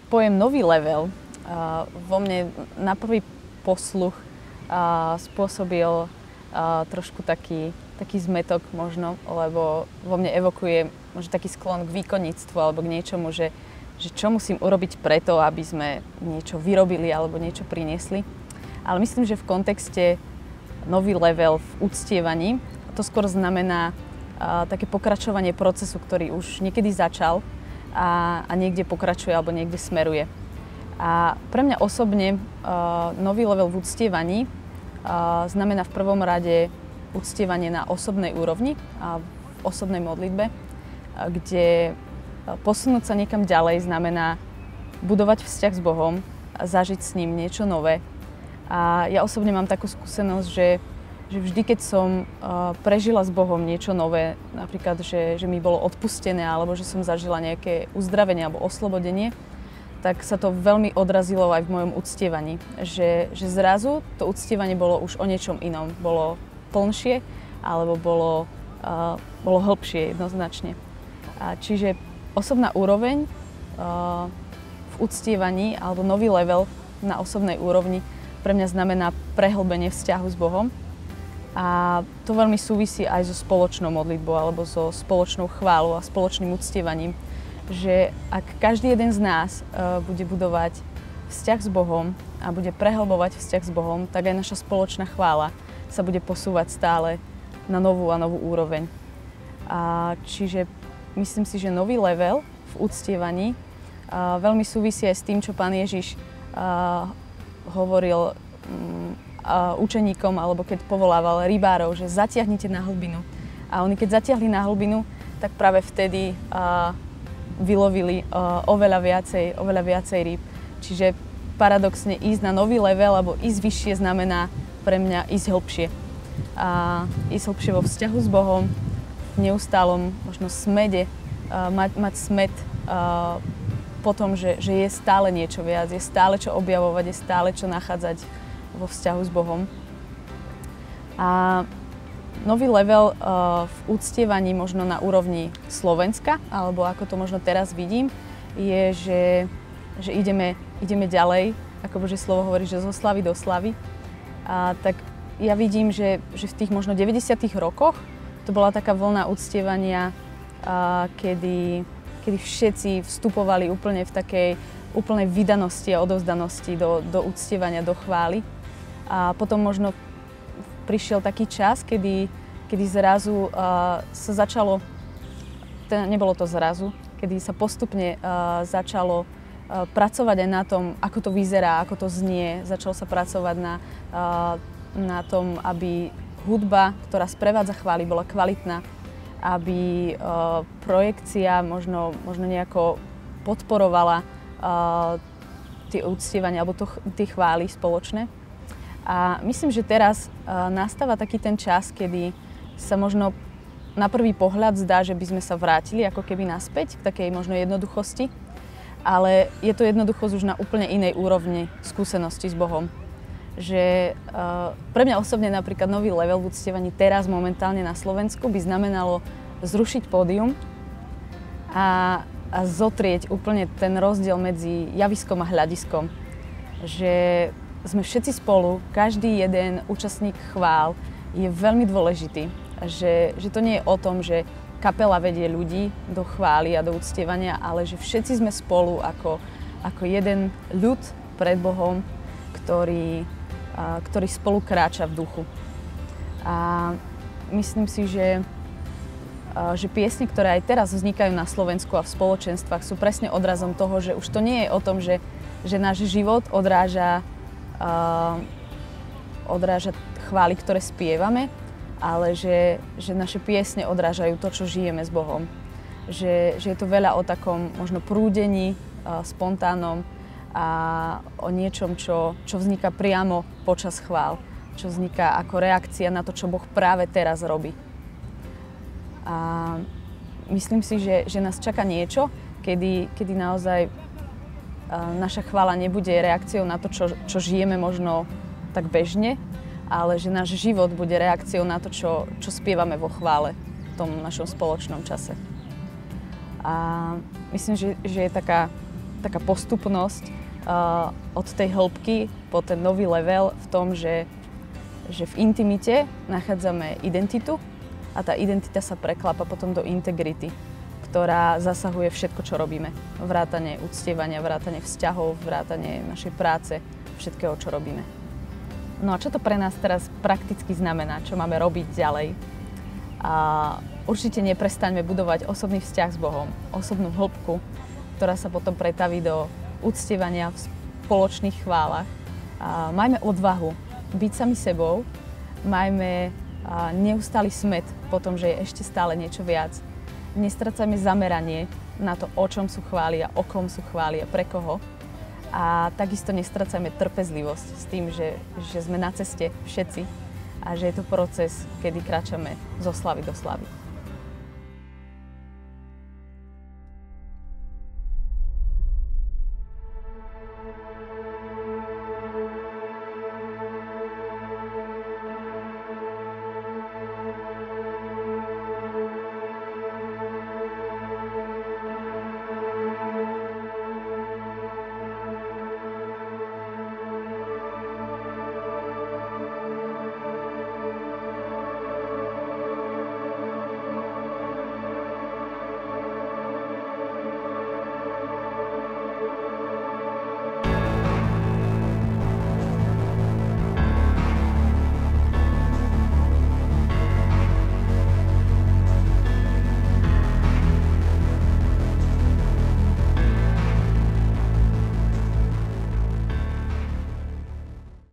Pojem nový level vo mne na prvý posluch spôsobil trošku taký zmätok možno, lebo vo mne evokuje možno taký sklon k výkonníctvu alebo k niečomu, že čo musím urobiť preto, aby sme niečo vyrobili alebo niečo priniesli. Ale myslím, že v kontexte nový level v uctievaní to skôr znamená také pokračovanie procesu, ktorý už niekedy začal a niekde pokračuje alebo niekde smeruje. A pre mňa osobne nový level v uctievaní znamená v prvom rade uctievanie na osobnej úrovni a v osobnej modlitbe, kde posunúť sa niekam ďalej znamená budovať vzťah s Bohom a zažiť s ním niečo nové. A ja osobne mám takú skúsenosť, že vždy, keď som prežila s Bohom niečo nové, napríklad, že mi bolo odpustené alebo že som zažila nejaké uzdravenie alebo oslobodenie, tak sa to veľmi odrazilo aj v mojom uctievaní. Že zrazu to uctievanie bolo už o niečom inom. Bolo plnšie alebo bolo hĺbšie jednoznačne. Čiže osobná úroveň v uctievaní alebo nový level na osobnej úrovni pre mňa znamená prehlbenie vzťahu s Bohom. A to veľmi súvisí aj so spoločnou modlitbou alebo so spoločnou chválou a spoločným uctievaním. Že ak každý jeden z nás bude budovať vzťah s Bohom a bude prehlbovať vzťah s Bohom, tak aj naša spoločná chvála sa bude posúvať stále na novú a novú úroveň. Čiže myslím si, že nový level v uctievaní veľmi súvisí aj s tým, čo Pán Ježiš hovoril učeníkom, alebo keď povolával rybárov, že zatiahnite na hlbinu. A oni keď zatiahli na hlbinu, tak práve vtedy vylovili oveľa viacej rýb. Čiže paradoxne ísť na nový level alebo ísť vyššie znamená pre mňa ísť hlbšie. Ísť hlbšie vo vzťahu s Bohom, v neustálom možno smede, mať smed po tom, že je stále niečo viac, je stále čo objavovať, je stále čo nachádzať vo vzťahu s Bohom. A nový level v uctievaní možno na úrovni Slovenska, alebo ako to možno teraz vidím, je, že ideme ďalej, ako Božie slovo hovorí, že zo slavy do slavy. Tak ja vidím, že v tých možno 90. rokoch to bola taká vlna uctievania, kedy všetci vstupovali úplne v takej úplnej vydanosti a odovzdanosti do uctievania, do chvály. A potom možno prišiel taký čas, kedy zrazu sa začalo, nebolo to zrazu, kedy sa postupne začalo pracovať aj na tom, ako to vyzerá, ako to znie. Začalo sa pracovať na tom, aby hudba, ktorá sprevádza chvály, bola kvalitná, aby projekcia možno nejako podporovala tie uctievania alebo tie chvály spoločné. A myslím, že teraz nastáva taký ten čas, kedy sa možno na prvý pohľad zdá, že by sme sa vrátili ako keby naspäť k takej možno jednoduchosti, ale je to jednoduchosť už na úplne inej úrovni skúsenosti s Bohom. Že pre mňa osobne napríklad nový level v uctievaní teraz momentálne na Slovensku by znamenalo zrušiť pódium a zotrieť úplne ten rozdiel medzi javiskom a hľadiskom. Že sme všetci spolu, každý jeden účastník chvál je veľmi dôležitý. Že to nie je o tom, že kapela vedie ľudí do chvály a do uctievania, ale že všetci sme spolu ako jeden ľud pred Bohom, ktorý spolu kráča v duchu. A myslím si, že piesne, ktoré aj teraz vznikajú na Slovensku a v spoločenstvách, sú presne odrazom toho, že už to nie je o tom, že náš život odráža chvály, ktoré spievame, ale že naše piesne odrážajú to, čo žijeme s Bohom. Že je to veľa o takom možno prúdení, spontánnom a o niečom, čo vzniká priamo počas chvál, čo vzniká ako reakcia na to, čo Boh práve teraz robí. A myslím si, že nás čaká niečo, kedy naozaj naša chvála nebude reakciou na to, čo žijeme možno tak bežne, ale že náš život bude reakciou na to, čo spievame vo chvále v tom našom spoločnom čase. A myslím, že je taká taká postupnosť od tej hĺbky po ten nový level v tom, že v intimite nachádzame identitu a tá identita sa preklapa potom do integrity, ktorá zasahuje všetko, čo robíme. Vrátane uctievania, vrátane vzťahov, vrátane našej práce, všetkého, čo robíme. No a čo to pre nás teraz prakticky znamená, čo máme robiť ďalej? A určite neprestaňme budovať osobný vzťah s Bohom, osobnú hĺbku, ktorá sa potom pretaví do uctievania v spoločných chválach. A majme odvahu byť sami sebou, majme neustály smäd po tom, že je ešte stále niečo viac. Nestracajme zameranie na to, o čom sú chvály a o kom sú chvály a pre koho. A takisto nestracajme trpezlivosť s tým, že sme na ceste všetci a že je to proces, kedy kráčame zo slavy do slavy.